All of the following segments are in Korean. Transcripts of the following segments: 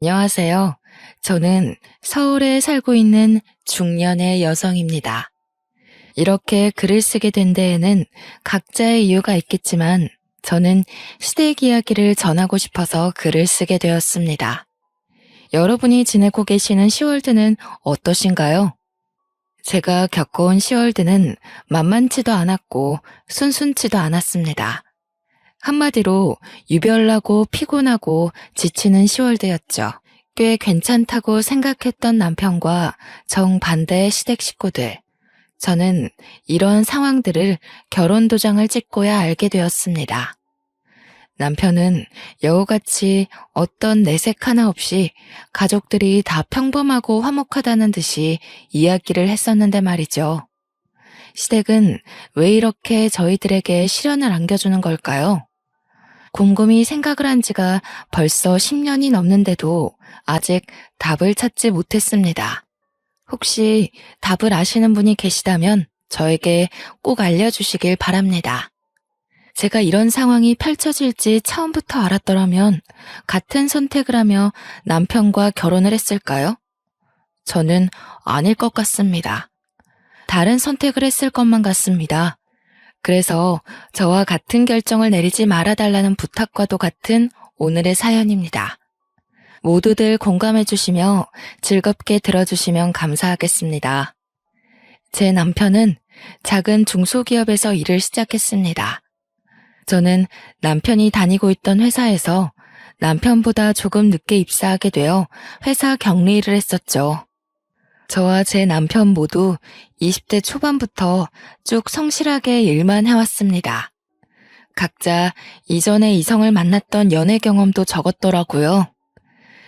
안녕하세요. 저는 서울에 살고 있는 중년의 여성입니다. 이렇게 글을 쓰게 된 데에는 각자의 이유가 있겠지만 저는 시댁 이야기를 전하고 싶어서 글을 쓰게 되었습니다. 여러분이 지내고 계시는 시월드는 어떠신가요? 제가 겪어온 시월드는 만만치도 않았고 순순치도 않았습니다. 한마디로 유별나고 피곤하고 지치는 시월드였죠. 꽤 괜찮다고 생각했던 남편과 정반대의 시댁 식구들. 저는 이런 상황들을 결혼 도장을 찍고야 알게 되었습니다. 남편은 여우같이 어떤 내색 하나 없이 가족들이 다 평범하고 화목하다는 듯이 이야기를 했었는데 말이죠. 시댁은 왜 이렇게 저희들에게 시련을 안겨주는 걸까요? 곰곰이 생각을 한 지가 벌써 10년이 넘는데도 아직 답을 찾지 못했습니다. 혹시 답을 아시는 분이 계시다면 저에게 꼭 알려주시길 바랍니다. 제가 이런 상황이 펼쳐질지 처음부터 알았더라면 같은 선택을 하며 남편과 결혼을 했을까요? 저는 아닐 것 같습니다. 다른 선택을 했을 것만 같습니다. 그래서 저와 같은 결정을 내리지 말아달라는 부탁과도 같은 오늘의 사연입니다. 모두들 공감해 주시며 즐겁게 들어주시면 감사하겠습니다. 제 남편은 작은 중소기업에서 일을 시작했습니다. 저는 남편이 다니고 있던 회사에서 남편보다 조금 늦게 입사하게 되어 회사 격리를 했었죠. 저와 제 남편 모두 20대 초반부터 쭉 성실하게 일만 해왔습니다. 각자 이전에 이성을 만났던 연애 경험도 적었더라고요.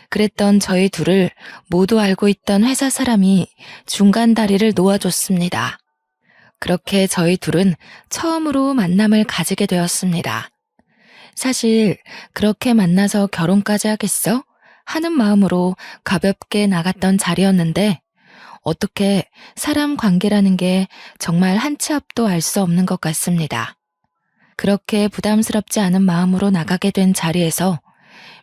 그랬던 저희 둘을 모두 알고 있던 회사 사람이 중간 다리를 놓아줬습니다. 그렇게 저희 둘은 처음으로 만남을 가지게 되었습니다. 사실 그렇게 만나서 결혼까지 하겠어? 하는 마음으로 가볍게 나갔던 자리였는데 어떻게 사람 관계라는 게 정말 한 치 앞도 알 수 없는 것 같습니다. 그렇게 부담스럽지 않은 마음으로 나가게 된 자리에서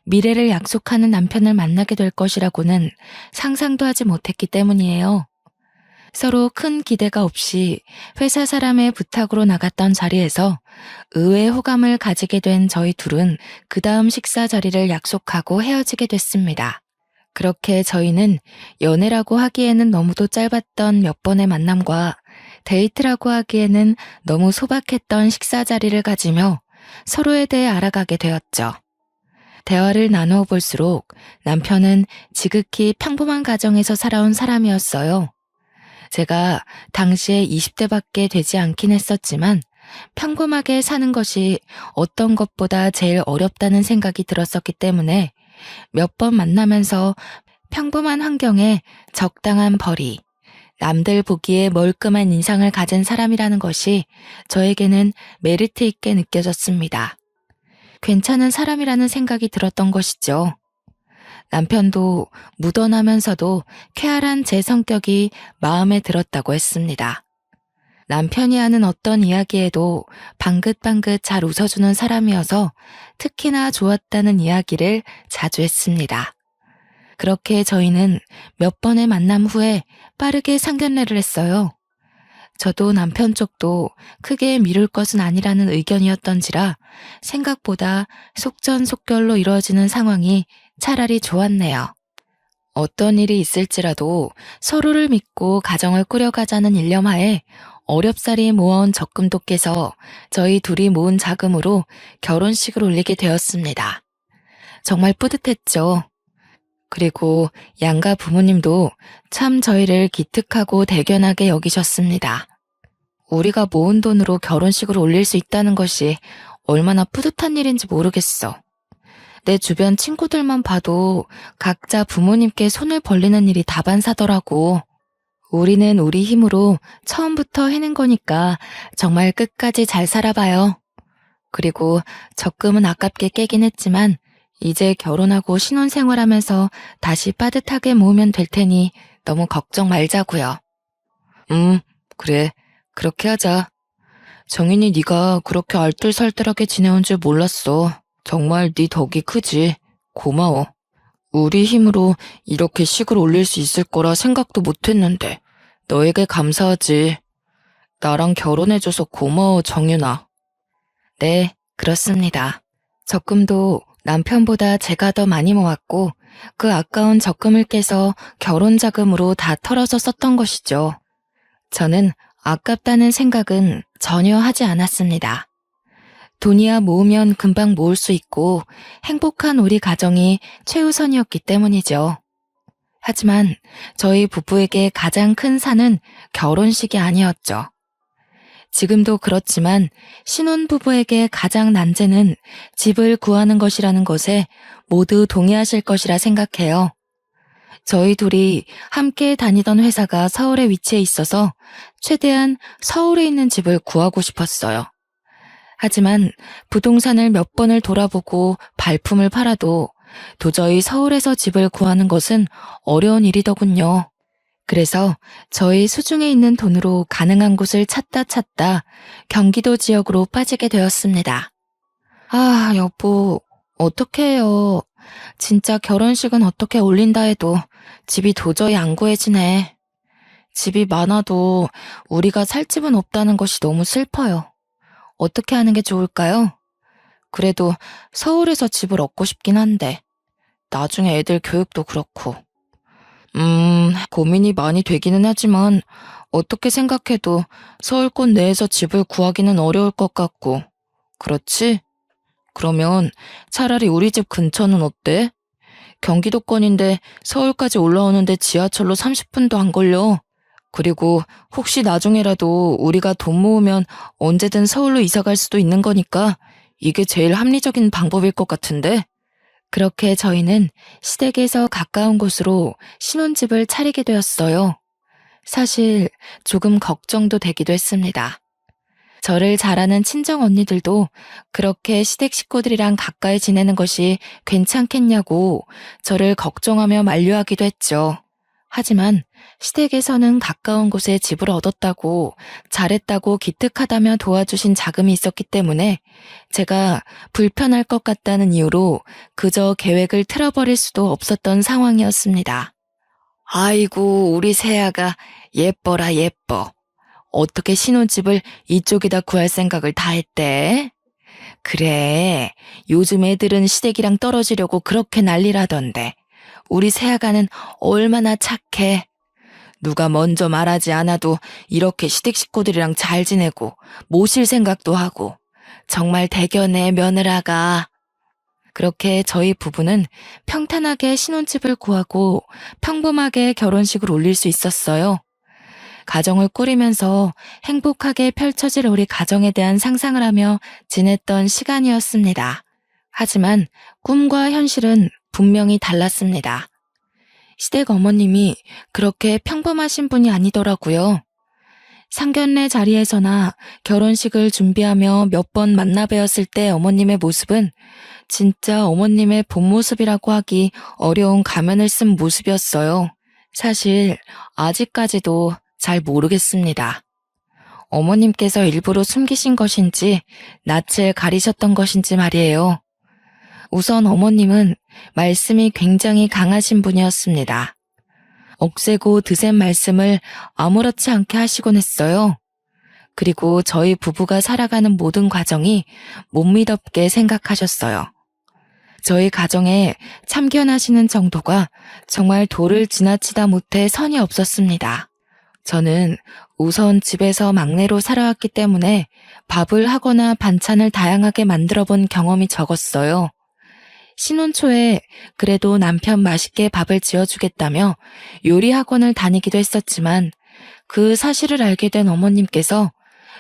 미래를 약속하는 남편을 만나게 될 것이라고는 상상도 하지 못했기 때문이에요. 서로 큰 기대가 없이 회사 사람의 부탁으로 나갔던 자리에서 의외의 호감을 가지게 된 저희 둘은 그 다음 식사 자리를 약속하고 헤어지게 됐습니다. 그렇게 저희는 연애라고 하기에는 너무도 짧았던 몇 번의 만남과 데이트라고 하기에는 너무 소박했던 식사 자리를 가지며 서로에 대해 알아가게 되었죠. 대화를 나누어 볼수록 남편은 지극히 평범한 가정에서 살아온 사람이었어요. 제가 당시에 20대밖에 되지 않긴 했었지만 평범하게 사는 것이 어떤 것보다 제일 어렵다는 생각이 들었었기 때문에 몇 번 만나면서 평범한 환경에 적당한 벌이, 남들 보기에 멀끔한 인상을 가진 사람이라는 것이 저에게는 메리트 있게 느껴졌습니다. 괜찮은 사람이라는 생각이 들었던 것이죠. 남편도 무던하면서도 쾌활한 제 성격이 마음에 들었다고 했습니다. 남편이 하는 어떤 이야기에도 방긋방긋 잘 웃어주는 사람이어서 특히나 좋았다는 이야기를 자주 했습니다. 그렇게 저희는 몇 번의 만남 후에 빠르게 상견례를 했어요. 저도 남편 쪽도 크게 미룰 것은 아니라는 의견이었던지라 생각보다 속전속결로 이루어지는 상황이 차라리 좋았네요. 어떤 일이 있을지라도 서로를 믿고 가정을 꾸려가자는 일념하에 어렵사리 모아온 적금도 깨서 저희 둘이 모은 자금으로 결혼식을 올리게 되었습니다. 정말 뿌듯했죠. 그리고 양가 부모님도 참 저희를 기특하고 대견하게 여기셨습니다. 우리가 모은 돈으로 결혼식을 올릴 수 있다는 것이 얼마나 뿌듯한 일인지 모르겠어. 내 주변 친구들만 봐도 각자 부모님께 손을 벌리는 일이 다반사더라고. 우리는 우리 힘으로 처음부터 해낸 거니까 정말 끝까지 잘 살아봐요. 그리고 적금은 아깝게 깨긴 했지만 이제 결혼하고 신혼생활하면서 다시 빠듯하게 모으면 될 테니 너무 걱정 말자고요. 그래. 그렇게 하자. 정인이 네가 그렇게 알뜰살뜰하게 지내온 줄 몰랐어. 정말 네 덕이 크지. 고마워. 우리 힘으로 이렇게 식을 올릴 수 있을 거라 생각도 못했는데 너에게 감사하지. 나랑 결혼해줘서 고마워, 정윤아. 네, 그렇습니다. 적금도 남편보다 제가 더 많이 모았고 그 아까운 적금을 깨서 결혼 자금으로 다 털어서 썼던 것이죠. 저는 아깝다는 생각은 전혀 하지 않았습니다. 돈이야 모으면 금방 모을 수 있고 행복한 우리 가정이 최우선이었기 때문이죠. 하지만 저희 부부에게 가장 큰 산은 결혼식이 아니었죠. 지금도 그렇지만 신혼부부에게 가장 난제는 집을 구하는 것이라는 것에 모두 동의하실 것이라 생각해요. 저희 둘이 함께 다니던 회사가 서울에 위치해 있어서 최대한 서울에 있는 집을 구하고 싶었어요. 하지만 부동산을 몇 번을 돌아보고 발품을 팔아도 도저히 서울에서 집을 구하는 것은 어려운 일이더군요. 그래서 저희 수중에 있는 돈으로 가능한 곳을 찾다 경기도 지역으로 빠지게 되었습니다. 아, 여보, 어떡해 해요. 진짜 결혼식은 어떻게 올린다 해도 집이 도저히 안 구해지네. 집이 많아도 우리가 살 집은 없다는 것이 너무 슬퍼요. 어떻게 하는 게 좋을까요? 그래도 서울에서 집을 얻고 싶긴 한데 나중에 애들 교육도 그렇고. 고민이 많이 되기는 하지만 어떻게 생각해도 서울권 내에서 집을 구하기는 어려울 것 같고. 그렇지? 그러면 차라리 우리 집 근처는 어때? 경기도권인데 서울까지 올라오는데 지하철로 30분도 안 걸려. 그리고 혹시 나중에라도 우리가 돈 모으면 언제든 서울로 이사 갈 수도 있는 거니까 이게 제일 합리적인 방법일 것 같은데? 그렇게 저희는 시댁에서 가까운 곳으로 신혼집을 차리게 되었어요. 사실 조금 걱정도 되기도 했습니다. 저를 잘 아는 친정 언니들도 그렇게 시댁 식구들이랑 가까이 지내는 것이 괜찮겠냐고 저를 걱정하며 만류하기도 했죠. 하지만 시댁에서는 가까운 곳에 집을 얻었다고 잘했다고 기특하다며 도와주신 자금이 있었기 때문에 제가 불편할 것 같다는 이유로 그저 계획을 틀어버릴 수도 없었던 상황이었습니다. 아이고, 우리 새아가 예뻐라 예뻐. 어떻게 신혼집을 이쪽에다 구할 생각을 다 했대? 그래, 요즘 애들은 시댁이랑 떨어지려고 그렇게 난리라던데 우리 새아가는 얼마나 착해. 누가 먼저 말하지 않아도 이렇게 시댁 식구들이랑 잘 지내고 모실 생각도 하고 정말 대견해 며느라가. 그렇게 저희 부부는 평탄하게 신혼집을 구하고 평범하게 결혼식을 올릴 수 있었어요. 가정을 꾸리면서 행복하게 펼쳐질 우리 가정에 대한 상상을 하며 지냈던 시간이었습니다. 하지만 꿈과 현실은 분명히 달랐습니다. 시댁 어머님이 그렇게 평범하신 분이 아니더라고요. 상견례 자리에서나 결혼식을 준비하며 몇 번 만나 뵈었을 때 어머님의 모습은 진짜 어머님의 본 모습이라고 하기 어려운 가면을 쓴 모습이었어요. 사실 아직까지도 잘 모르겠습니다. 어머님께서 일부러 숨기신 것인지 낯을 가리셨던 것인지 말이에요. 우선 어머님은 말씀이 굉장히 강하신 분이었습니다. 억세고 드센 말씀을 아무렇지 않게 하시곤 했어요. 그리고 저희 부부가 살아가는 모든 과정이 못 믿었게 생각하셨어요. 저희 가정에 참견하시는 정도가 정말 도를 지나치다 못해 선이 없었습니다. 저는 우선 집에서 막내로 살아왔기 때문에 밥을 하거나 반찬을 다양하게 만들어 본 경험이 적었어요. 신혼 초에 그래도 남편 맛있게 밥을 지어주겠다며 요리 학원을 다니기도 했었지만 그 사실을 알게 된 어머님께서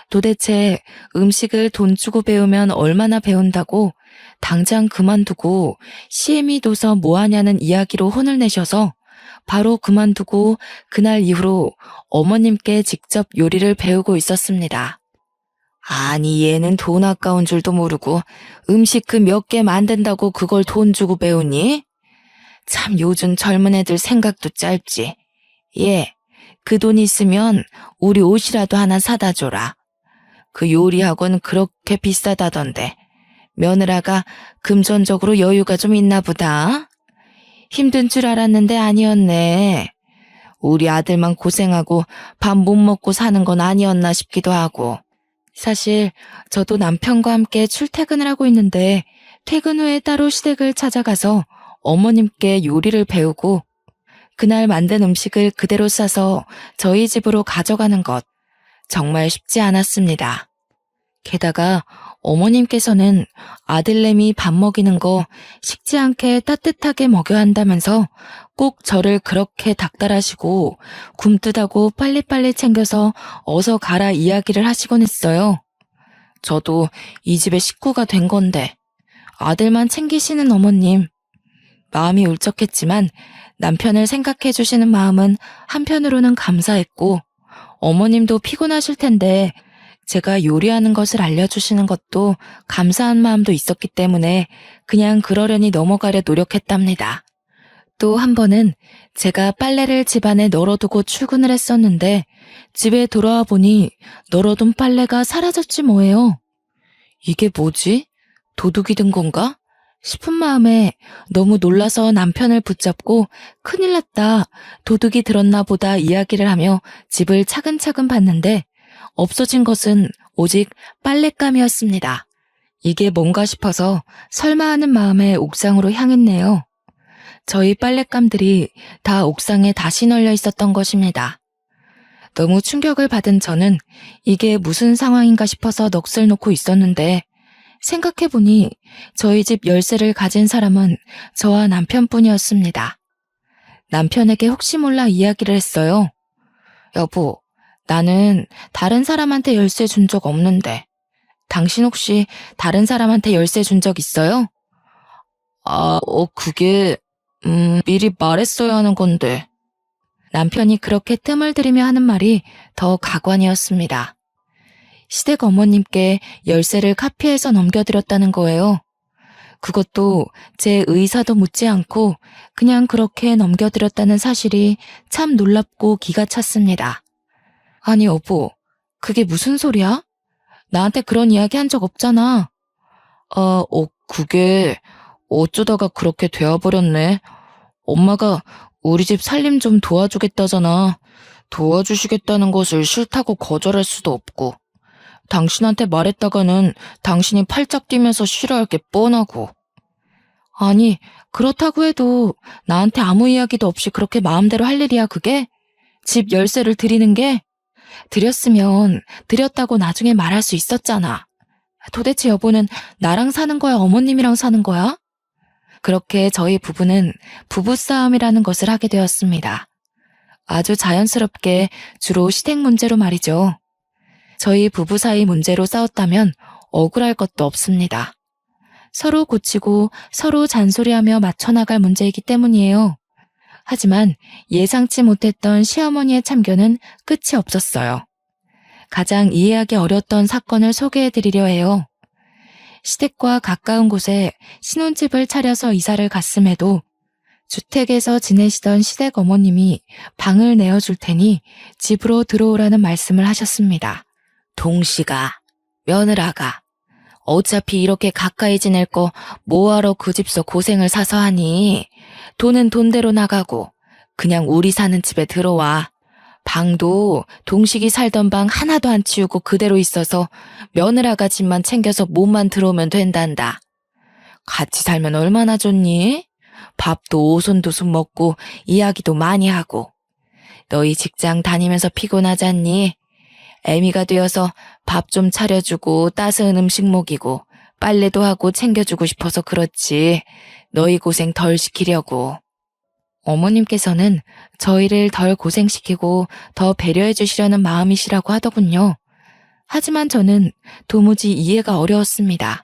도대체 음식을 돈 주고 배우면 얼마나 배운다고 당장 그만두고 CME 둬서 뭐하냐는 이야기로 혼을 내셔서 바로 그만두고 그날 이후로 어머님께 직접 요리를 배우고 있었습니다. 아니, 얘는 돈 아까운 줄도 모르고 음식 그 몇 개 만든다고 그걸 돈 주고 배우니? 참 요즘 젊은 애들 생각도 짧지. 얘, 그 돈 있으면 우리 옷이라도 하나 사다 줘라. 그 요리 학원 그렇게 비싸다던데 며느라가 금전적으로 여유가 좀 있나 보다. 힘든 줄 알았는데 아니었네. 우리 아들만 고생하고 밥 못 먹고 사는 건 아니었나 싶기도 하고. 사실 저도 남편과 함께 출퇴근을 하고 있는데 퇴근 후에 따로 시댁을 찾아가서 어머님께 요리를 배우고 그날 만든 음식을 그대로 싸서 저희 집으로 가져가는 것 정말 쉽지 않았습니다. 게다가 어머님께서는 아들내미 밥 먹이는 거 식지 않게 따뜻하게 먹여야 한다면서 꼭 저를 그렇게 닥달하시고 굼뜨다고 빨리빨리 챙겨서 어서 가라 이야기를 하시곤 했어요. 저도 이 집의 식구가 된 건데 아들만 챙기시는 어머님. 마음이 울적했지만 남편을 생각해 주시는 마음은 한편으로는 감사했고 어머님도 피곤하실 텐데 제가 요리하는 것을 알려주시는 것도 감사한 마음도 있었기 때문에 그냥 그러려니 넘어가려 노력했답니다. 또 한 번은 제가 빨래를 집안에 널어두고 출근을 했었는데 집에 돌아와 보니 널어둔 빨래가 사라졌지 뭐예요. 이게 뭐지? 도둑이 든 건가? 싶은 마음에 너무 놀라서 남편을 붙잡고 큰일 났다, 도둑이 들었나 보다 이야기를 하며 집을 차근차근 봤는데 없어진 것은 오직 빨랫감이었습니다. 이게 뭔가 싶어서 설마 하는 마음에 옥상으로 향했네요. 저희 빨랫감들이 다 옥상에 다시 널려 있었던 것입니다. 너무 충격을 받은 저는 이게 무슨 상황인가 싶어서 넋을 놓고 있었는데 생각해보니 저희 집 열쇠를 가진 사람은 저와 남편뿐이었습니다. 남편에게 혹시 몰라 이야기를 했어요. 여보, 나는 다른 사람한테 열쇠 준 적 없는데 당신 혹시 다른 사람한테 열쇠 준 적 있어요? 그게 미리 말했어야 하는 건데. 남편이 그렇게 뜸을 들이며 하는 말이 더 가관이었습니다. 시댁 어머님께 열쇠를 카피해서 넘겨드렸다는 거예요. 그것도 제 의사도 묻지 않고 그냥 그렇게 넘겨드렸다는 사실이 참 놀랍고 기가 찼습니다. 아니 여보, 그게 무슨 소리야? 나한테 그런 이야기 한 적 없잖아. 그게 어쩌다가 그렇게 되어버렸네. 엄마가 우리 집 살림 좀 도와주겠다잖아. 도와주시겠다는 것을 싫다고 거절할 수도 없고. 당신한테 말했다가는 당신이 팔짝 뛰면서 싫어할 게 뻔하고. 아니, 그렇다고 해도 나한테 아무 이야기도 없이 그렇게 마음대로 할 일이야 그게? 집 열쇠를 드리는 게? 드렸으면 드렸다고 나중에 말할 수 있었잖아. 도대체 여보는 나랑 사는 거야, 어머님이랑 사는 거야? 그렇게 저희 부부는 부부싸움이라는 것을 하게 되었습니다. 아주 자연스럽게 주로 시댁 문제로 말이죠. 저희 부부 사이 문제로 싸웠다면 억울할 것도 없습니다. 서로 고치고 서로 잔소리하며 맞춰나갈 문제이기 때문이에요. 하지만 예상치 못했던 시어머니의 참견은 끝이 없었어요. 가장 이해하기 어려웠던 사건을 소개해드리려 해요. 시댁과 가까운 곳에 신혼집을 차려서 이사를 갔음에도 주택에서 지내시던 시댁 어머님이 방을 내어줄 테니 집으로 들어오라는 말씀을 하셨습니다. 동시가, 며느라가, 어차피 이렇게 가까이 지낼 거 뭐하러 그 집서 고생을 사서 하니? 돈은 돈대로 나가고 그냥 우리 사는 집에 들어와. 방도 동식이 살던 방 하나도 안 치우고 그대로 있어서 며느라가 집만 챙겨서 몸만 들어오면 된단다. 같이 살면 얼마나 좋니? 밥도 오손도손 먹고 이야기도 많이 하고. 너희 직장 다니면서 피곤하잖니? 애미가 되어서 밥 좀 차려주고 따스한 음식 먹이고 빨래도 하고 챙겨주고 싶어서 그렇지. 너희 고생 덜 시키려고. 어머님께서는 저희를 덜 고생시키고 더 배려해 주시려는 마음이시라고 하더군요. 하지만 저는 도무지 이해가 어려웠습니다.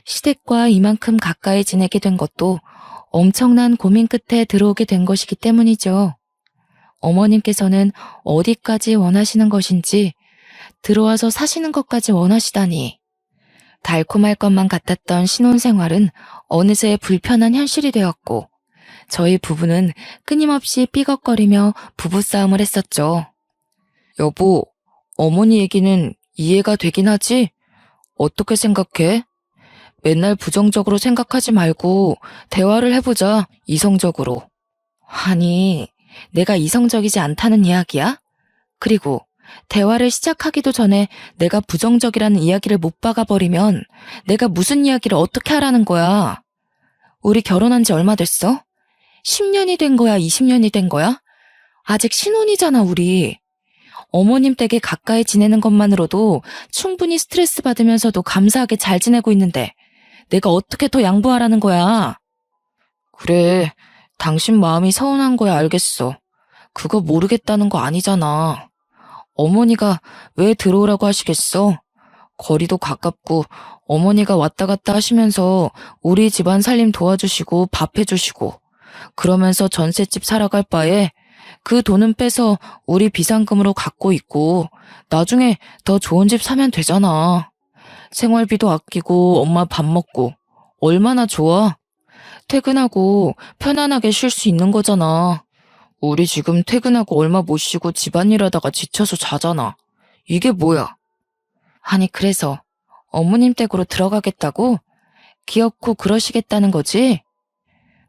시댁과 이만큼 가까이 지내게 된 것도 엄청난 고민 끝에 들어오게 된 것이기 때문이죠. 어머님께서는 어디까지 원하시는 것인지 들어와서 사시는 것까지 원하시다니. 달콤할 것만 같았던 신혼생활은 어느새 불편한 현실이 되었고 저희 부부는 끊임없이 삐걱거리며 부부싸움을 했었죠. 여보, 어머니 얘기는 이해가 되긴 하지? 어떻게 생각해? 맨날 부정적으로 생각하지 말고 대화를 해보자, 이성적으로. 아니, 내가 이성적이지 않다는 이야기야? 그리고 대화를 시작하기도 전에 내가 부정적이라는 이야기를 못 박아버리면 내가 무슨 이야기를 어떻게 하라는 거야? 우리 결혼한 지 얼마 됐어? 10년이 된 거야, 20년이 된 거야? 아직 신혼이잖아, 우리. 어머님 댁에 가까이 지내는 것만으로도 충분히 스트레스 받으면서도 감사하게 잘 지내고 있는데 내가 어떻게 더 양보하라는 거야? 그래, 당신 마음이 서운한 거야, 알겠어. 그거 모르겠다는 거 아니잖아. 어머니가 왜 들어오라고 하시겠어? 거리도 가깝고 어머니가 왔다 갔다 하시면서 우리 집안 살림 도와주시고 밥 해주시고 그러면서 전셋집 살아갈 바에 그 돈은 빼서 우리 비상금으로 갖고 있고 나중에 더 좋은 집 사면 되잖아. 생활비도 아끼고 엄마 밥 먹고 얼마나 좋아? 퇴근하고 편안하게 쉴 수 있는 거잖아. 우리 지금 퇴근하고 얼마 못 쉬고 집안일 하다가 지쳐서 자잖아. 이게 뭐야? 아니 그래서 어머님 댁으로 들어가겠다고? 귀엽고 그러시겠다는 거지?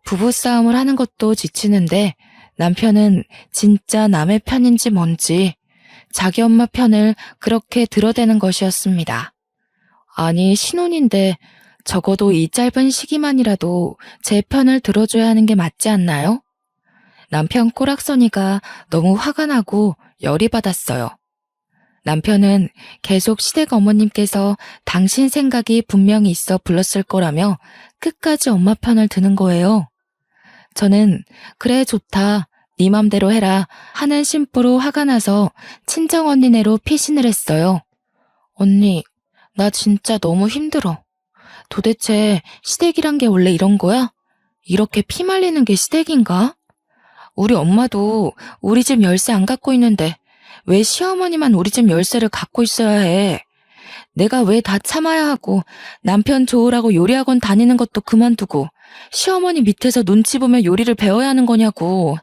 부부싸움을 하는 것도 지치는데 남편은 진짜 남의 편인지 뭔지 자기 엄마 편을 그렇게 들어대는 것이었습니다. 아니 신혼인데 적어도 이 짧은 시기만이라도 제 편을 들어줘야 하는 게 맞지 않나요? 남편 꼬락서니가 너무 화가 나고 열이 받았어요. 남편은 계속 시댁 어머님께서 당신 생각이 분명히 있어 불렀을 거라며 끝까지 엄마 편을 드는 거예요. 저는 그래 좋다, 네 맘대로 해라 하는 심보로 화가 나서 친정언니네로 피신을 했어요. 언니, 나 진짜 너무 힘들어. 도대체 시댁이란 게 원래 이런 거야? 이렇게 피 말리는 게 시댁인가? 우리 엄마도 우리 집 열쇠 안 갖고 있는데 왜 시어머니만 우리 집 열쇠를 갖고 있어야 해? 내가 왜 다 참아야 하고 남편 좋으라고 요리학원 다니는 것도 그만두고 시어머니 밑에서 눈치 보며 요리를 배워야 하는 거냐고.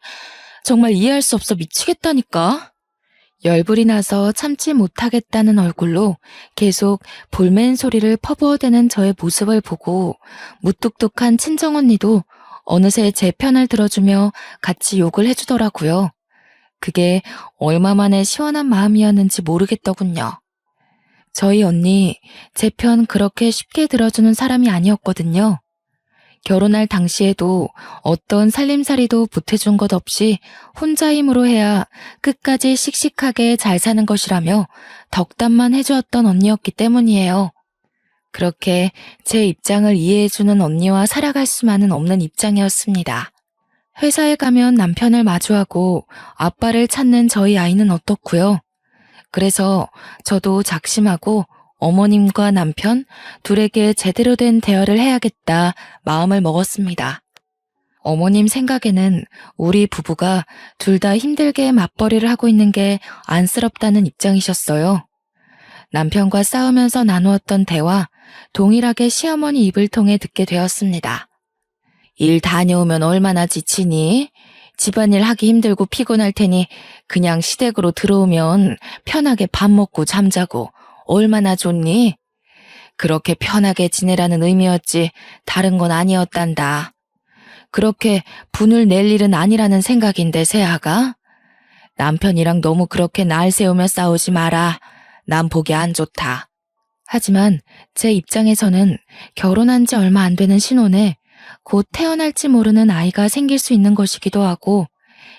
정말 이해할 수 없어 미치겠다니까. 열불이 나서 참지 못하겠다는 얼굴로 계속 볼멘 소리를 퍼부어대는 저의 모습을 보고 무뚝뚝한 친정언니도 어느새 제 편을 들어주며 같이 욕을 해주더라고요. 그게 얼마 만에 시원한 마음이었는지 모르겠더군요. 저희 언니, 제 편 그렇게 쉽게 들어주는 사람이 아니었거든요. 결혼할 당시에도 어떤 살림살이도 보태준 것 없이 혼자 힘으로 해야 끝까지 씩씩하게 잘 사는 것이라며 덕담만 해주었던 언니였기 때문이에요. 그렇게 제 입장을 이해해주는 언니와 살아갈 수만은 없는 입장이었습니다. 회사에 가면 남편을 마주하고 아빠를 찾는 저희 아이는 어떻고요? 그래서 저도 작심하고 어머님과 남편 둘에게 제대로 된 대화를 해야겠다 마음을 먹었습니다. 어머님 생각에는 우리 부부가 둘 다 힘들게 맞벌이를 하고 있는 게 안쓰럽다는 입장이셨어요. 남편과 싸우면서 나누었던 대화, 동일하게 시어머니 입을 통해 듣게 되었습니다. 일 다녀오면 얼마나 지치니? 집안일 하기 힘들고 피곤할 테니 그냥 시댁으로 들어오면 편하게 밥 먹고 잠자고 얼마나 좋니? 그렇게 편하게 지내라는 의미였지 다른 건 아니었단다. 그렇게 분을 낼 일은 아니라는 생각인데 세아가? 남편이랑 너무 그렇게 날 세우며 싸우지 마라. 난 보기 안 좋다. 하지만 제 입장에서는 결혼한 지 얼마 안 되는 신혼에 곧 태어날지 모르는 아이가 생길 수 있는 것이기도 하고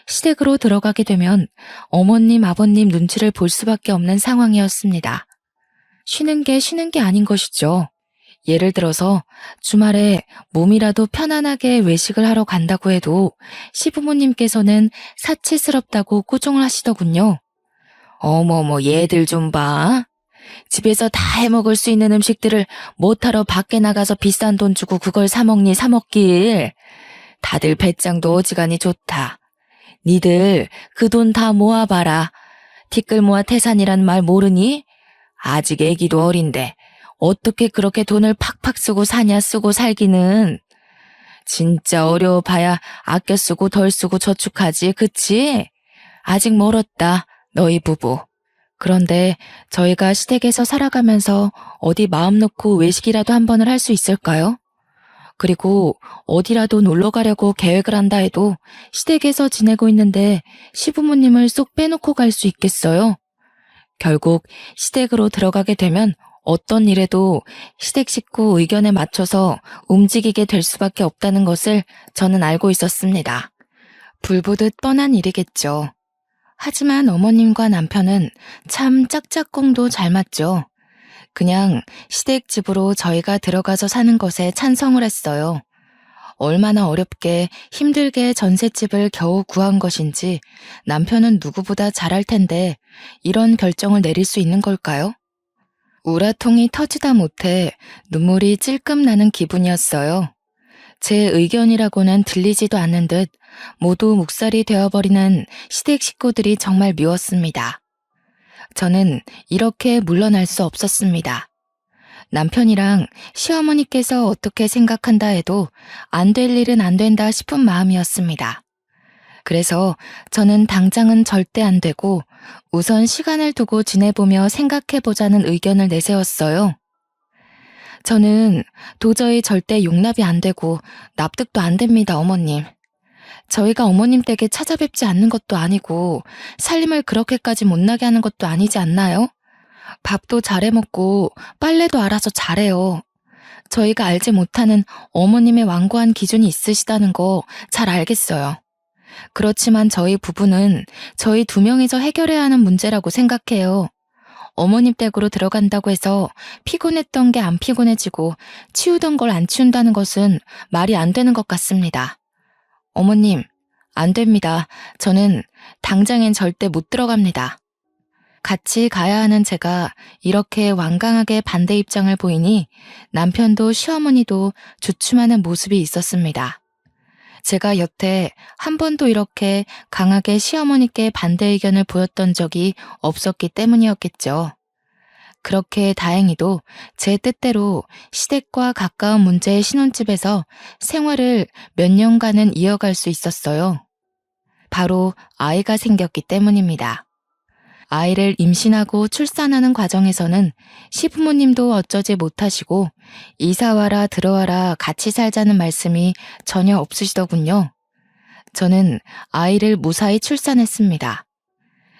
시댁으로 들어가게 되면 어머님, 아버님 눈치를 볼 수밖에 없는 상황이었습니다. 쉬는 게 아닌 것이죠. 예를 들어서 주말에 몸이라도 편안하게 외식을 하러 간다고 해도 시부모님께서는 사치스럽다고 꾸중을 하시더군요. 어머머 얘들 좀 봐. 집에서 다 해먹을 수 있는 음식들을 못하러 밖에 나가서 비싼 돈 주고 그걸 사먹니 사먹길. 다들 배짱도 어지간히 좋다. 니들 그 돈 다 모아봐라. 티끌 모아 태산이란 말 모르니? 아직 애기도 어린데 어떻게 그렇게 돈을 팍팍 쓰고 사냐 쓰고 살기는. 진짜 어려워봐야 아껴 쓰고 덜 쓰고 저축하지 그치? 아직 멀었다 너희 부부. 그런데 저희가 시댁에서 살아가면서 어디 마음 놓고 외식이라도 한 번을 할 수 있을까요? 그리고 어디라도 놀러 가려고 계획을 한다 해도 시댁에서 지내고 있는데 시부모님을 쏙 빼놓고 갈 수 있겠어요? 결국 시댁으로 들어가게 되면 어떤 일에도 시댁 식구 의견에 맞춰서 움직이게 될 수밖에 없다는 것을 저는 알고 있었습니다. 불보듯 뻔한 일이겠죠. 하지만 어머님과 남편은 참 짝짝꿍도 잘 맞죠. 그냥 시댁 집으로 저희가 들어가서 사는 것에 찬성을 했어요. 얼마나 어렵게 힘들게 전셋집을 겨우 구한 것인지 남편은 누구보다 잘할 텐데 이런 결정을 내릴 수 있는 걸까요? 우라통이 터지다 못해 눈물이 찔끔 나는 기분이었어요. 제 의견이라고는 들리지도 않는 듯 모두 묵살이 되어버리는 시댁 식구들이 정말 미웠습니다. 저는 이렇게 물러날 수 없었습니다. 남편이랑 시어머니께서 어떻게 생각한다 해도 안 될 일은 안 된다 싶은 마음이었습니다. 그래서 저는 당장은 절대 안 되고 우선 시간을 두고 지내보며 생각해보자는 의견을 내세웠어요. 저는 도저히 절대 용납이 안 되고 납득도 안 됩니다, 어머님. 저희가 어머님 댁에 찾아뵙지 않는 것도 아니고 살림을 그렇게까지 못나게 하는 것도 아니지 않나요? 밥도 잘해 먹고 빨래도 알아서 잘해요. 저희가 알지 못하는 어머님의 완고한 기준이 있으시다는 거 잘 알겠어요. 그렇지만 저희 부부는 저희 두 명이서 해결해야 하는 문제라고 생각해요. 어머님 댁으로 들어간다고 해서 피곤했던 게 안 피곤해지고 치우던 걸 안 치운다는 것은 말이 안 되는 것 같습니다. 어머님, 안 됩니다. 저는 당장엔 절대 못 들어갑니다. 같이 가야 하는 제가 이렇게 완강하게 반대 입장을 보이니 남편도 시어머니도 주춤하는 모습이 있었습니다. 제가 여태 한 번도 이렇게 강하게 시어머니께 반대 의견을 보였던 적이 없었기 때문이었겠죠. 그렇게 다행히도 제 뜻대로 시댁과 가까운 문제의 신혼집에서 생활을 몇 년간은 이어갈 수 있었어요. 바로 아이가 생겼기 때문입니다. 아이를 임신하고 출산하는 과정에서는 시부모님도 어쩌지 못하시고 이사와라 들어와라 같이 살자는 말씀이 전혀 없으시더군요. 저는 아이를 무사히 출산했습니다.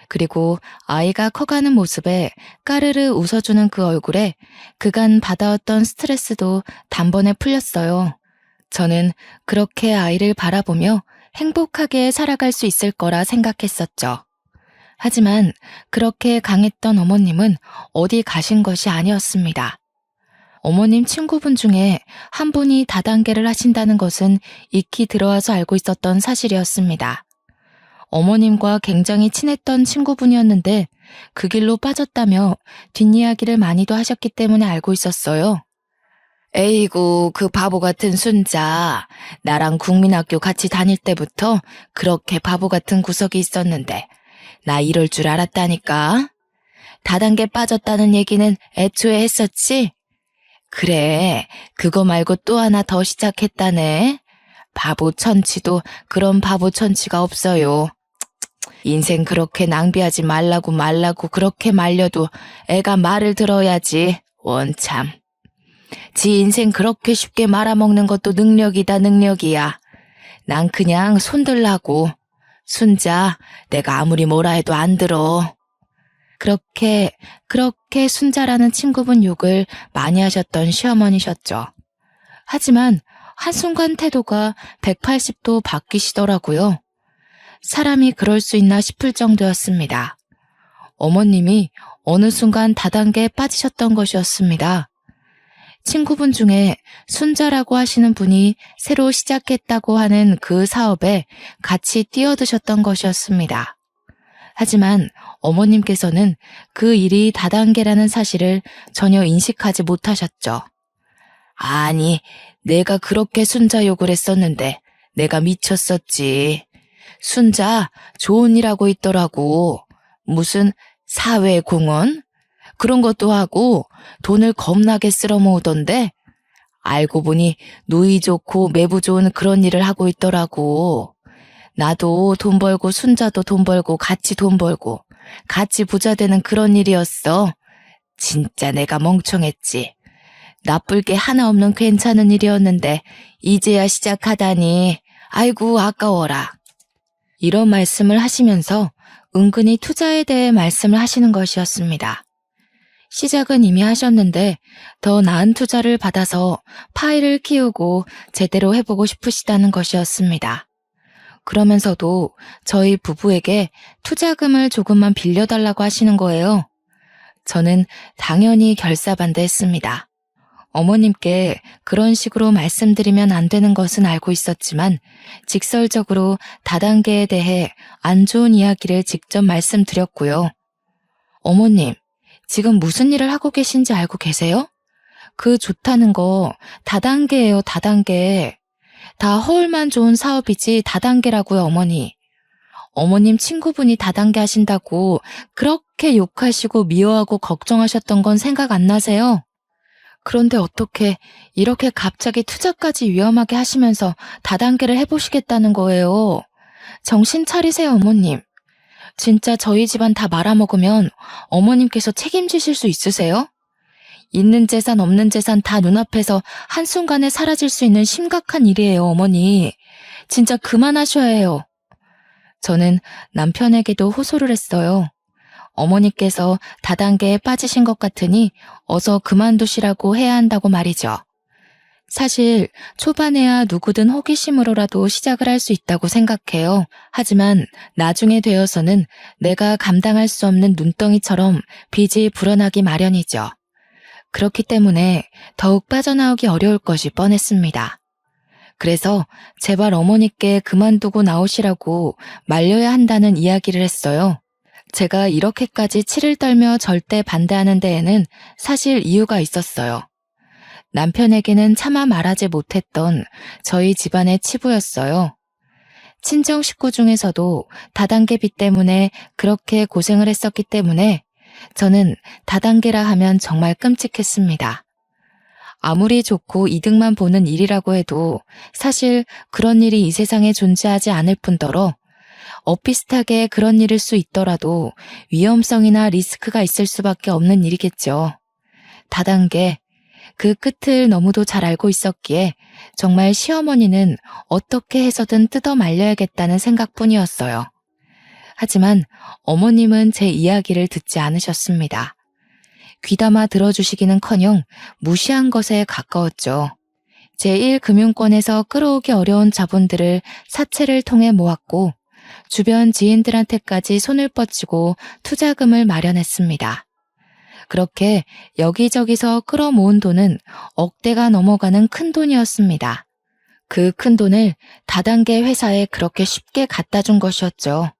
그리고 아이가 커가는 모습에 까르르 웃어주는 그 얼굴에 그간 받아왔던 스트레스도 단번에 풀렸어요. 저는 그렇게 아이를 바라보며 행복하게 살아갈 수 있을 거라 생각했었죠. 하지만 그렇게 강했던 어머님은 어디 가신 것이 아니었습니다. 어머님 친구분 중에 한 분이 다단계를 하신다는 것은 익히 들어와서 알고 있었던 사실이었습니다. 어머님과 굉장히 친했던 친구분이었는데 그 길로 빠졌다며 뒷이야기를 많이도 하셨기 때문에 알고 있었어요. 에이구, 그 바보 같은 순자. 나랑 국민학교 같이 다닐 때부터 그렇게 바보 같은 구석이 있었는데 나 이럴 줄 알았다니까. 다단계 빠졌다는 얘기는 애초에 했었지? 그래, 그거 말고 또 하나 더 시작했다네. 바보 천치도 그런 바보 천치가 없어요. 인생 그렇게 낭비하지 말라고 그렇게 말려도 애가 말을 들어야지. 원참. 지 인생 그렇게 쉽게 말아먹는 것도 능력이다, 능력이야. 난 그냥 손들라고. 순자, 내가 아무리 뭐라 해도 안 들어. 그렇게 순자라는 친구분 욕을 많이 하셨던 시어머니셨죠. 하지만 한순간 태도가 180도 바뀌시더라고요. 사람이 그럴 수 있나 싶을 정도였습니다. 어머님이 어느 순간 다단계에 빠지셨던 것이었습니다. 친구분 중에 순자라고 하시는 분이 새로 시작했다고 하는 그 사업에 같이 뛰어드셨던 것이었습니다. 하지만 어머님께서는 그 일이 다단계라는 사실을 전혀 인식하지 못하셨죠. 아니, 내가 그렇게 순자 욕을 했었는데 내가 미쳤었지. 순자 좋은 일 하고 있더라고. 무슨 사회공헌? 그런 것도 하고 돈을 겁나게 쓸어 모으던데 알고 보니 누이 좋고 매부 좋은 그런 일을 하고 있더라고. 나도 돈 벌고 순자도 돈 벌고 같이 돈 벌고 같이 부자 되는 그런 일이었어. 진짜 내가 멍청했지. 나쁠 게 하나 없는 괜찮은 일이었는데 이제야 시작하다니. 아이고 아까워라. 이런 말씀을 하시면서 은근히 투자에 대해 말씀을 하시는 것이었습니다. 시작은 이미 하셨는데 더 나은 투자를 받아서 파일을 키우고 제대로 해보고 싶으시다는 것이었습니다. 그러면서도 저희 부부에게 투자금을 조금만 빌려달라고 하시는 거예요. 저는 당연히 결사반대했습니다. 어머님께 그런 식으로 말씀드리면 안 되는 것은 알고 있었지만 직설적으로 다단계에 대해 안 좋은 이야기를 직접 말씀드렸고요. 어머님, 지금 무슨 일을 하고 계신지 알고 계세요? 그 좋다는 거 다단계예요, 다단계. 다 허울만 좋은 사업이지 다단계라고요, 어머니. 어머님 친구분이 다단계 하신다고 그렇게 욕하시고 미워하고 걱정하셨던 건 생각 안 나세요? 그런데 어떻게 이렇게 갑자기 투자까지 위험하게 하시면서 다단계를 해보시겠다는 거예요? 정신 차리세요, 어머님. 진짜 저희 집안 다 말아먹으면 어머님께서 책임지실 수 있으세요? 있는 재산 없는 재산 다 눈앞에서 한순간에 사라질 수 있는 심각한 일이에요, 어머니. 진짜 그만하셔야 해요. 저는 남편에게도 호소를 했어요. 어머니께서 다단계에 빠지신 것 같으니 어서 그만두시라고 해야 한다고 말이죠. 사실 초반에야 누구든 호기심으로라도 시작을 할 수 있다고 생각해요. 하지만 나중에 되어서는 내가 감당할 수 없는 눈덩이처럼 빚이 불어나기 마련이죠. 그렇기 때문에 더욱 빠져나오기 어려울 것이 뻔했습니다. 그래서 제발 어머니께 그만두고 나오시라고 말려야 한다는 이야기를 했어요. 제가 이렇게까지 치를 떨며 절대 반대하는 데에는 사실 이유가 있었어요. 남편에게는 차마 말하지 못했던 저희 집안의 치부였어요. 친정 식구 중에서도 다단계 빚 때문에 그렇게 고생을 했었기 때문에 저는 다단계라 하면 정말 끔찍했습니다. 아무리 좋고 이득만 보는 일이라고 해도 사실 그런 일이 이 세상에 존재하지 않을 뿐더러 엇비슷하게 그런 일일 수 있더라도 위험성이나 리스크가 있을 수밖에 없는 일이겠죠. 다단계, 그 끝을 너무도 잘 알고 있었기에 정말 시어머니는 어떻게 해서든 뜯어 말려야겠다는 생각뿐이었어요. 하지만 어머님은 제 이야기를 듣지 않으셨습니다. 귀담아 들어주시기는커녕 무시한 것에 가까웠죠. 제1금융권에서 끌어오기 어려운 자본들을 사채를 통해 모았고 주변 지인들한테까지 손을 뻗치고 투자금을 마련했습니다. 그렇게 여기저기서 끌어모은 돈은 억대가 넘어가는 큰 돈이었습니다. 그 큰 돈을 다단계 회사에 그렇게 쉽게 갖다 준 것이었죠.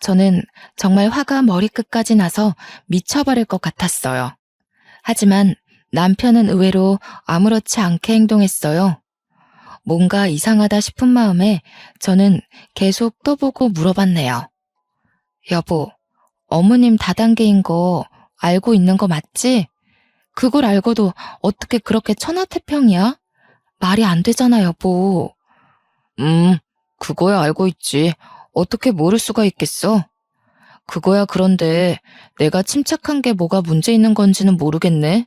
저는 정말 화가 머리끝까지 나서 미쳐버릴 것 같았어요. 하지만 남편은 의외로 아무렇지 않게 행동했어요. 뭔가 이상하다 싶은 마음에 저는 계속 떠보고 물어봤네요. 여보, 어머님 다단계인 거 알고 있는 거 맞지? 그걸 알고도 어떻게 그렇게 천하태평이야? 말이 안 되잖아, 여보. 그거야 알고 있지. 어떻게 모를 수가 있겠어? 그거야 그런데 내가 침착한 게 뭐가 문제 있는 건지는 모르겠네.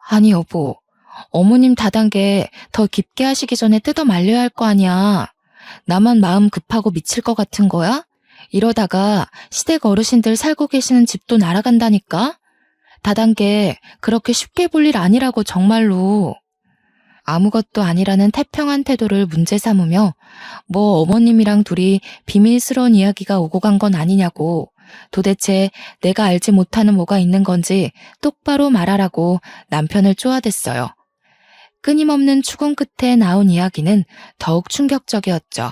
아니 여보, 어머님 다단계 더 깊게 하시기 전에 뜯어 말려야 할 거 아니야. 나만 마음 급하고 미칠 것 같은 거야? 이러다가 시댁 어르신들 살고 계시는 집도 날아간다니까? 다단계 그렇게 쉽게 볼 일 아니라고 정말로. 아무것도 아니라는 태평한 태도를 문제 삼으며 뭐 어머님이랑 둘이 비밀스러운 이야기가 오고 간 건 아니냐고, 도대체 내가 알지 못하는 뭐가 있는 건지 똑바로 말하라고 남편을 쪼아댔어요. 끊임없는 추궁 끝에 나온 이야기는 더욱 충격적이었죠.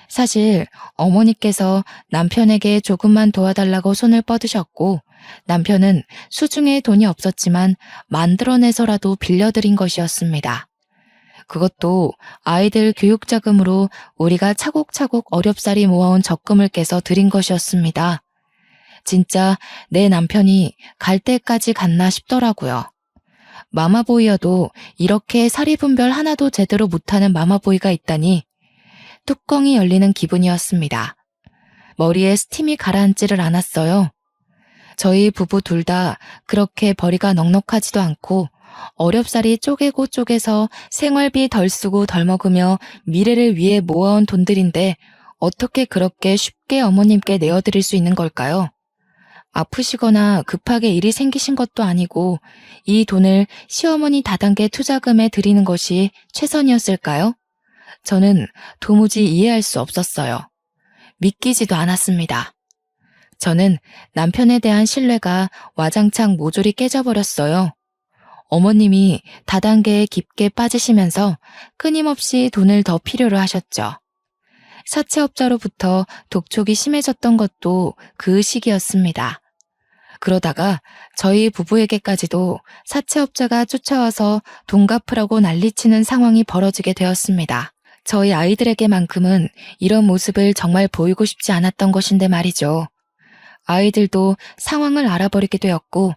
사실 어머니께서 남편에게 조금만 도와달라고 손을 뻗으셨고 남편은 수중에 돈이 없었지만 만들어내서라도 빌려드린 것이었습니다. 그것도 아이들 교육자금으로 우리가 차곡차곡 어렵사리 모아온 적금을 깨서 드린 것이었습니다. 진짜 내 남편이 갈 때까지 갔나 싶더라고요. 마마보이여도 이렇게 사리분별 하나도 제대로 못하는 마마보이가 있다니 뚜껑이 열리는 기분이었습니다. 머리에 스팀이 가라앉지를 않았어요. 저희 부부 둘 다 그렇게 벌이가 넉넉하지도 않고 어렵사리 쪼개고 쪼개서 생활비 덜 쓰고 덜 먹으며 미래를 위해 모아온 돈들인데 어떻게 그렇게 쉽게 어머님께 내어드릴 수 있는 걸까요? 아프시거나 급하게 일이 생기신 것도 아니고 이 돈을 시어머니 다단계 투자금에 드리는 것이 최선이었을까요? 저는 도무지 이해할 수 없었어요. 믿기지도 않았습니다. 저는 남편에 대한 신뢰가 와장창 모조리 깨져버렸어요. 어머님이 다단계에 깊게 빠지시면서 끊임없이 돈을 더 필요로 하셨죠. 사채업자로부터 독촉이 심해졌던 것도 그 시기였습니다. 그러다가 저희 부부에게까지도 사채업자가 쫓아와서 돈 갚으라고 난리치는 상황이 벌어지게 되었습니다. 저희 아이들에게만큼은 이런 모습을 정말 보이고 싶지 않았던 것인데 말이죠. 아이들도 상황을 알아버리게 되었고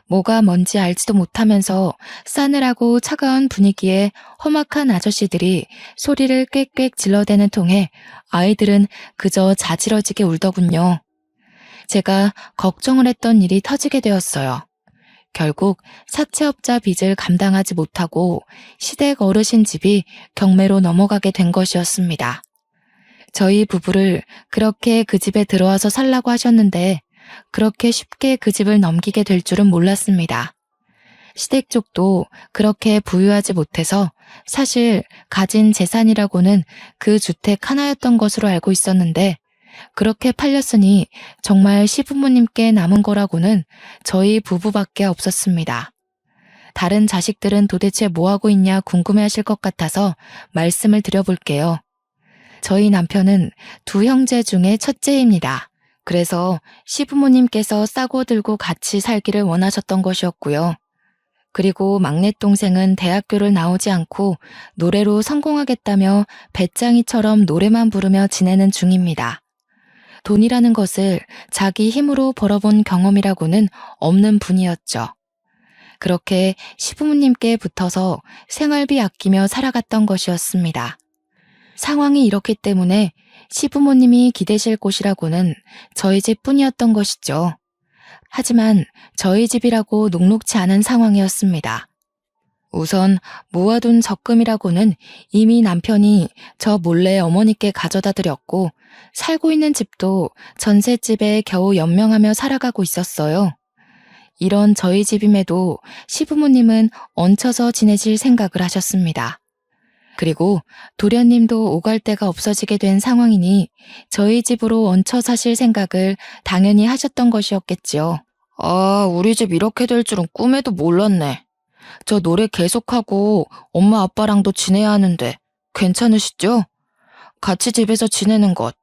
뭐가 뭔지 알지도 못하면서 싸늘하고 차가운 분위기에 험악한 아저씨들이 소리를 꽥꽥 질러대는 통에 아이들은 그저 자지러지게 울더군요. 제가 걱정을 했던 일이 터지게 되었어요. 결국 사채업자 빚을 감당하지 못하고 시댁 어르신 집이 경매로 넘어가게 된 것이었습니다. 저희 부부를 그렇게 그 집에 들어와서 살라고 하셨는데 그렇게 쉽게 그 집을 넘기게 될 줄은 몰랐습니다. 시댁 쪽도 그렇게 부유하지 못해서 사실 가진 재산이라고는 그 주택 하나였던 것으로 알고 있었는데 그렇게 팔렸으니 정말 시부모님께 남은 거라고는 저희 부부밖에 없었습니다. 다른 자식들은 도대체 뭐하고 있냐 궁금해하실 것 같아서 말씀을 드려볼게요. 저희 남편은 두 형제 중에 첫째입니다. 그래서 시부모님께서 싸고 들고 같이 살기를 원하셨던 것이었고요. 그리고 막내 동생은 대학교를 나오지 않고 노래로 성공하겠다며 배짱이처럼 노래만 부르며 지내는 중입니다. 돈이라는 것을 자기 힘으로 벌어본 경험이라고는 없는 분이었죠. 그렇게 시부모님께 붙어서 생활비 아끼며 살아갔던 것이었습니다. 상황이 이렇기 때문에 시부모님이 기대실 곳이라고는 저희 집뿐이었던 것이죠. 하지만 저희 집이라고 녹록치 않은 상황이었습니다. 우선 모아둔 적금이라고는 이미 남편이 저 몰래 어머니께 가져다 드렸고 살고 있는 집도 전셋집에 겨우 연명하며 살아가고 있었어요. 이런 저희 집임에도 시부모님은 얹혀서 지내실 생각을 하셨습니다. 그리고 도련님도 오갈 데가 없어지게 된 상황이니 저희 집으로 얹혀 사실 생각을 당연히 하셨던 것이었겠지요. 아, 우리 집 이렇게 될 줄은 꿈에도 몰랐네. 저 노래 계속하고 엄마 아빠랑도 지내야 하는데 괜찮으시죠? 같이 집에서 지내는 것.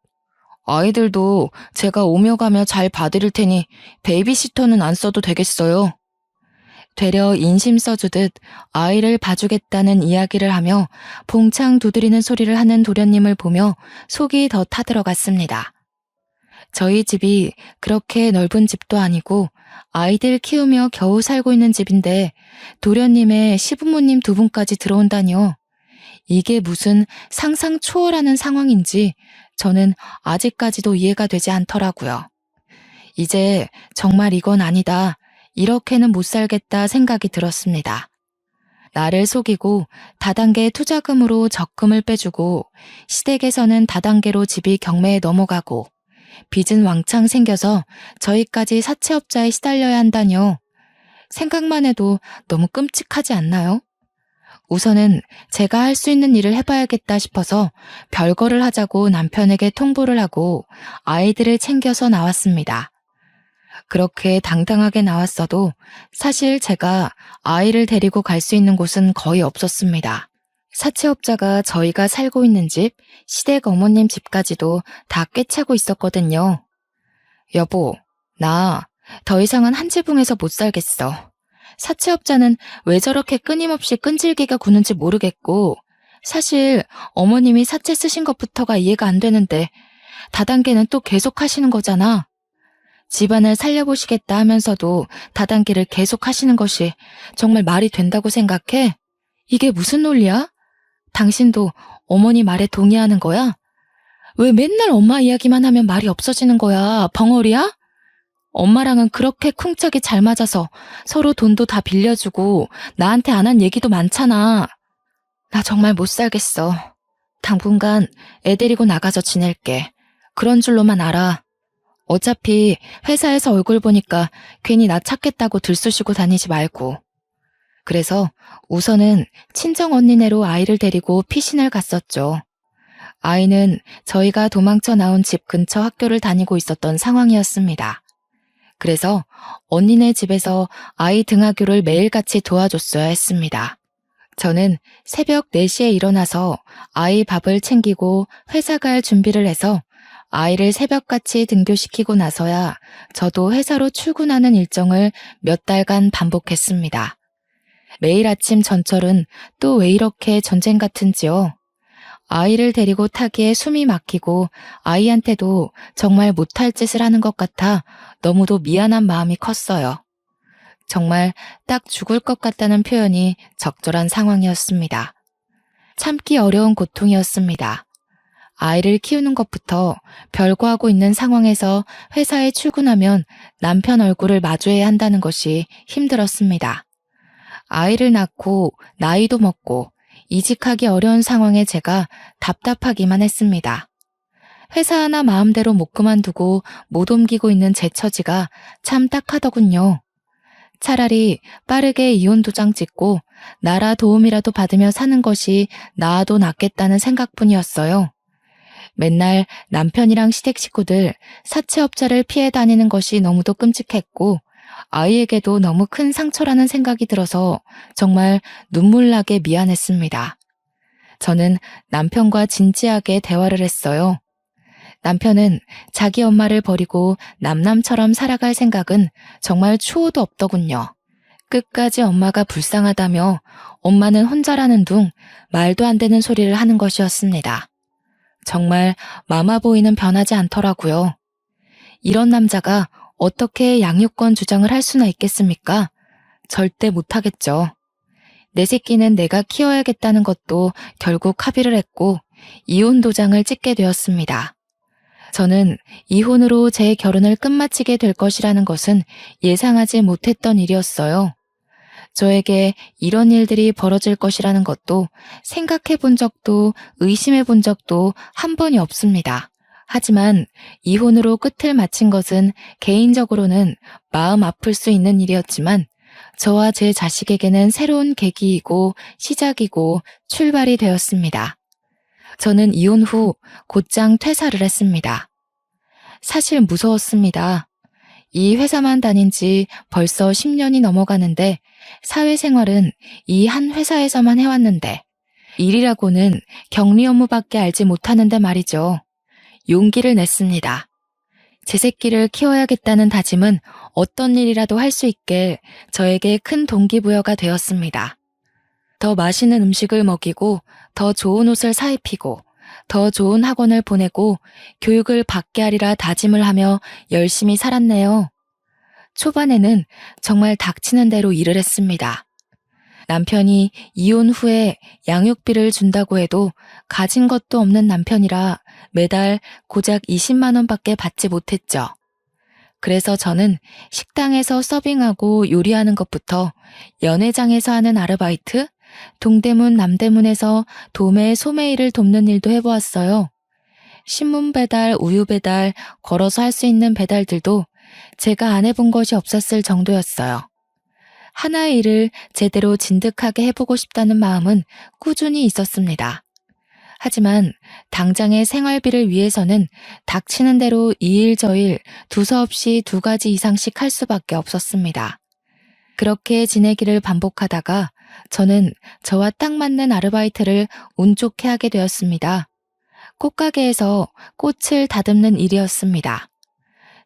아이들도 제가 오며 가며 잘 봐드릴 테니 베이비시터는 안 써도 되겠어요. 되려 인심 써주듯 아이를 봐주겠다는 이야기를 하며 봉창 두드리는 소리를 하는 도련님을 보며 속이 더 타들어갔습니다. 저희 집이 그렇게 넓은 집도 아니고 아이들 키우며 겨우 살고 있는 집인데 도련님의 시부모님 두 분까지 들어온다니요. 이게 무슨 상상 초월하는 상황인지 저는 아직까지도 이해가 되지 않더라고요. 이제 정말 이건 아니다. 이렇게는 못 살겠다 생각이 들었습니다. 나를 속이고 다단계 투자금으로 적금을 빼주고 시댁에서는 다단계로 집이 경매에 넘어가고 빚은 왕창 생겨서 저희까지 사채업자에 시달려야 한다뇨. 생각만 해도 너무 끔찍하지 않나요? 우선은 제가 할 수 있는 일을 해봐야겠다 싶어서 별거를 하자고 남편에게 통보를 하고 아이들을 챙겨서 나왔습니다. 그렇게 당당하게 나왔어도 사실 제가 아이를 데리고 갈 수 있는 곳은 거의 없었습니다. 사채업자가 저희가 살고 있는 집, 시댁 어머님 집까지도 다 꿰차고 있었거든요. 여보, 나 더 이상은 한 지붕에서 못 살겠어. 사채업자는 왜 저렇게 끊임없이 끈질기가 구는지 모르겠고 사실 어머님이 사채 쓰신 것부터가 이해가 안 되는데 다단계는 또 계속 하시는 거잖아. 집안을 살려보시겠다 하면서도 다단계를 계속 하시는 것이 정말 말이 된다고 생각해? 이게 무슨 논리야? 당신도 어머니 말에 동의하는 거야? 왜 맨날 엄마 이야기만 하면 말이 없어지는 거야? 벙어리야? 엄마랑은 그렇게 쿵짝이 잘 맞아서 서로 돈도 다 빌려주고 나한테 안 한 얘기도 많잖아. 나 정말 못 살겠어. 당분간 애 데리고 나가서 지낼게. 그런 줄로만 알아. 어차피 회사에서 얼굴 보니까 괜히 나 찾겠다고 들쑤시고 다니지 말고. 그래서 우선은 친정 언니네로 아이를 데리고 피신을 갔었죠. 아이는 저희가 도망쳐 나온 집 근처 학교를 다니고 있었던 상황이었습니다. 그래서 언니네 집에서 아이 등하교를 매일같이 도와줬어야 했습니다. 저는 새벽 4시에 일어나서 아이 밥을 챙기고 회사 갈 준비를 해서 아이를 새벽같이 등교시키고 나서야 저도 회사로 출근하는 일정을 몇 달간 반복했습니다. 매일 아침 전철은 또 왜 이렇게 전쟁 같은지요? 아이를 데리고 타기에 숨이 막히고 아이한테도 정말 못할 짓을 하는 것 같아 너무도 미안한 마음이 컸어요. 정말 딱 죽을 것 같다는 표현이 적절한 상황이었습니다. 참기 어려운 고통이었습니다. 아이를 키우는 것부터 별거하고 있는 상황에서 회사에 출근하면 남편 얼굴을 마주해야 한다는 것이 힘들었습니다. 아이를 낳고 나이도 먹고 이직하기 어려운 상황에 제가 답답하기만 했습니다. 회사 하나 마음대로 못 그만두고 못 옮기고 있는 제 처지가 참 딱하더군요. 차라리 빠르게 이혼 도장 찍고 나라 도움이라도 받으며 사는 것이 나아도 낫겠다는 생각뿐이었어요. 맨날 남편이랑 시댁 식구들 사채업자를 피해 다니는 것이 너무도 끔찍했고 아이에게도 너무 큰 상처라는 생각이 들어서 정말 눈물나게 미안했습니다. 저는 남편과 진지하게 대화를 했어요. 남편은 자기 엄마를 버리고 남남처럼 살아갈 생각은 정말 추호도 없더군요. 끝까지 엄마가 불쌍하다며 엄마는 혼자라는 둥 말도 안 되는 소리를 하는 것이었습니다. 정말 마마보이는 변하지 않더라고요. 이런 남자가 어떻게 양육권 주장을 할 수나 있겠습니까? 절대 못하겠죠. 내 새끼는 내가 키워야겠다는 것도 결국 합의를 했고 이혼 도장을 찍게 되었습니다. 저는 이혼으로 제 결혼을 끝마치게 될 것이라는 것은 예상하지 못했던 일이었어요. 저에게 이런 일들이 벌어질 것이라는 것도 생각해 본 적도 의심해 본 적도 한 번이 없습니다. 하지만 이혼으로 끝을 마친 것은 개인적으로는 마음 아플 수 있는 일이었지만 저와 제 자식에게는 새로운 계기이고 시작이고 출발이 되었습니다. 저는 이혼 후 곧장 퇴사를 했습니다. 사실 무서웠습니다. 이 회사만 다닌 지 벌써 10년이 넘어가는데 사회생활은 이 한 회사에서만 해왔는데 일이라고는 격리 업무밖에 알지 못하는데 말이죠. 용기를 냈습니다. 제 새끼를 키워야겠다는 다짐은 어떤 일이라도 할 수 있게 저에게 큰 동기부여가 되었습니다. 더 맛있는 음식을 먹이고 더 좋은 옷을 사입히고 더 좋은 학원을 보내고 교육을 받게 하리라 다짐을 하며 열심히 살았네요. 초반에는 정말 닥치는 대로 일을 했습니다. 남편이 이혼 후에 양육비를 준다고 해도 가진 것도 없는 남편이라 매달 고작 20만 원밖에 받지 못했죠. 그래서 저는 식당에서 서빙하고 요리하는 것부터 연회장에서 하는 아르바이트, 동대문 남대문에서 도매 소매 일을 돕는 일도 해보았어요. 신문 배달, 우유 배달, 걸어서 할 수 있는 배달들도 제가 안 해본 것이 없었을 정도였어요. 하나의 일을 제대로 진득하게 해보고 싶다는 마음은 꾸준히 있었습니다. 하지만 당장의 생활비를 위해서는 닥치는 대로 이 일 저 일 두서없이 2가지 이상씩 할 수밖에 없었습니다. 그렇게 지내기를 반복하다가 저는 저와 딱 맞는 아르바이트를 운 좋게 하게 되었습니다. 꽃가게에서 꽃을 다듬는 일이었습니다.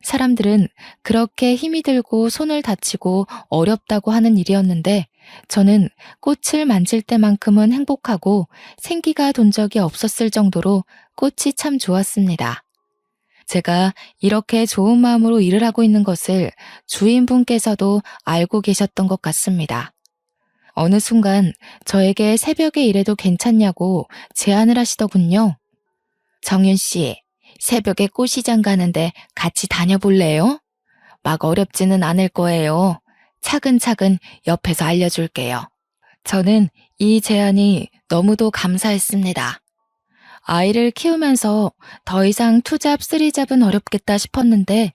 사람들은 그렇게 힘이 들고 손을 다치고 어렵다고 하는 일이었는데 저는 꽃을 만질 때만큼은 행복하고 생기가 돈 적이 없었을 정도로 꽃이 참 좋았습니다. 제가 이렇게 좋은 마음으로 일을 하고 있는 것을 주인분께서도 알고 계셨던 것 같습니다. 어느 순간 저에게 새벽에 일해도 괜찮냐고 제안을 하시더군요. 정윤 씨, 새벽에 꽃시장 가는데 같이 다녀볼래요? 막 어렵지는 않을 거예요. 차근차근 옆에서 알려줄게요. 저는 이 제안이 너무도 감사했습니다. 아이를 키우면서 더 이상 투잡, 쓰리잡은 어렵겠다 싶었는데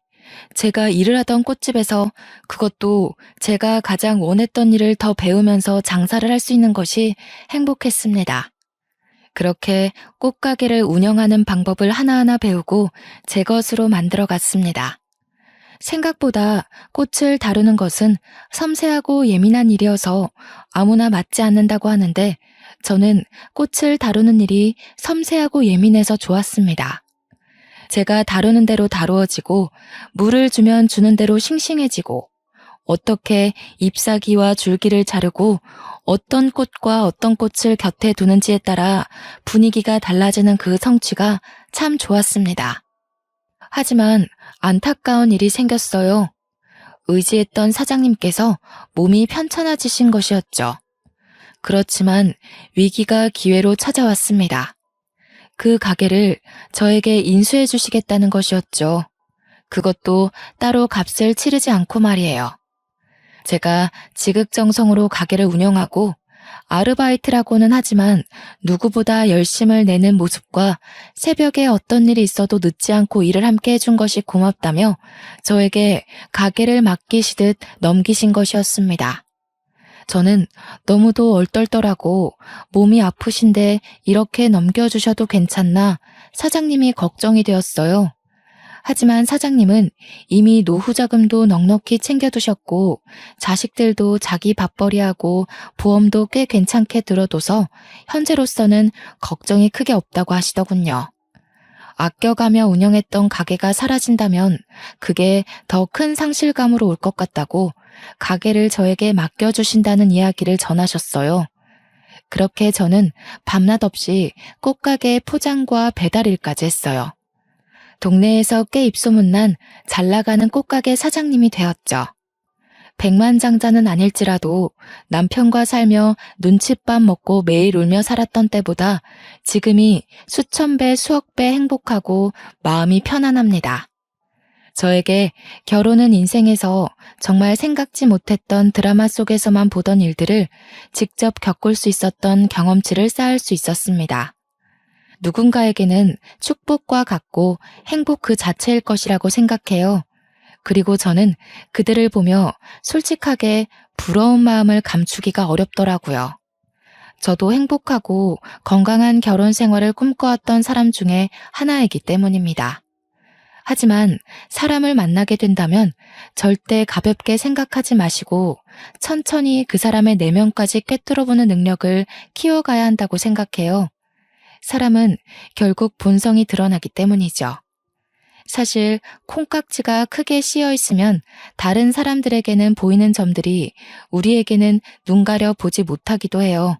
제가 일을 하던 꽃집에서 그것도 제가 가장 원했던 일을 더 배우면서 장사를 할 수 있는 것이 행복했습니다. 그렇게 꽃가게를 운영하는 방법을 하나하나 배우고 제 것으로 만들어 갔습니다. 생각보다 꽃을 다루는 것은 섬세하고 예민한 일이어서 아무나 맞지 않는다고 하는데 저는 꽃을 다루는 일이 섬세하고 예민해서 좋았습니다. 제가 다루는 대로 다루어지고 물을 주면 주는 대로 싱싱해지고 어떻게 잎사귀와 줄기를 자르고 어떤 꽃과 어떤 꽃을 곁에 두는지에 따라 분위기가 달라지는 그 성취가 참 좋았습니다. 하지만 안타까운 일이 생겼어요. 의지했던 사장님께서 몸이 편찮아지신 것이었죠. 그렇지만 위기가 기회로 찾아왔습니다. 그 가게를 저에게 인수해 주시겠다는 것이었죠. 그것도 따로 값을 치르지 않고 말이에요. 제가 지극정성으로 가게를 운영하고 아르바이트라고는 하지만 누구보다 열심을 내는 모습과 새벽에 어떤 일이 있어도 늦지 않고 일을 함께 해준 것이 고맙다며 저에게 가게를 맡기시듯 넘기신 것이었습니다. 저는 너무도 얼떨떨하고 몸이 아프신데 이렇게 넘겨주셔도 괜찮나 사장님이 걱정이 되었어요. 하지만 사장님은 이미 노후 자금도 넉넉히 챙겨두셨고 자식들도 자기 밥벌이하고 보험도 꽤 괜찮게 들어둬서 현재로서는 걱정이 크게 없다고 하시더군요. 아껴가며 운영했던 가게가 사라진다면 그게 더 큰 상실감으로 올 것 같다고 가게를 저에게 맡겨주신다는 이야기를 전하셨어요. 그렇게 저는 밤낮 없이 꽃가게 포장과 배달 일까지 했어요. 동네에서 꽤 입소문난 잘 나가는 꽃가게 사장님이 되었죠. 백만장자는 아닐지라도 남편과 살며 눈칫밥 먹고 매일 울며 살았던 때보다 지금이 수천 배, 수억 배 행복하고 마음이 편안합니다. 저에게 결혼은 인생에서 정말 생각지 못했던 드라마 속에서만 보던 일들을 직접 겪을 수 있었던 경험치를 쌓을 수 있었습니다. 누군가에게는 축복과 같고 행복 그 자체일 것이라고 생각해요. 그리고 저는 그들을 보며 솔직하게 부러운 마음을 감추기가 어렵더라고요. 저도 행복하고 건강한 결혼 생활을 꿈꿔왔던 사람 중에 하나이기 때문입니다. 하지만 사람을 만나게 된다면 절대 가볍게 생각하지 마시고 천천히 그 사람의 내면까지 꿰뚫어보는 능력을 키워가야 한다고 생각해요. 사람은 결국 본성이 드러나기 때문이죠. 사실 콩깍지가 크게 씌어 있으면 다른 사람들에게는 보이는 점들이 우리에게는 눈 가려 보지 못하기도 해요.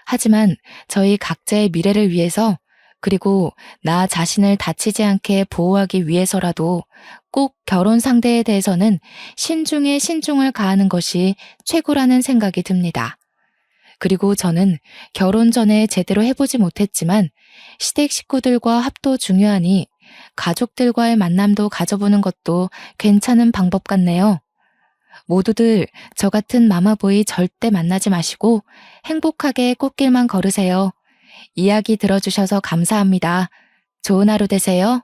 하지만 저희 각자의 미래를 위해서 그리고 나 자신을 다치지 않게 보호하기 위해서라도 꼭 결혼 상대에 대해서는 신중에 신중을 가하는 것이 최고라는 생각이 듭니다. 그리고 저는 결혼 전에 제대로 해보지 못했지만 시댁 식구들과 합도 중요하니 가족들과의 만남도 가져보는 것도 괜찮은 방법 같네요. 모두들 저 같은 마마보이 절대 만나지 마시고 행복하게 꽃길만 걸으세요. 이야기 들어주셔서 감사합니다. 좋은 하루 되세요.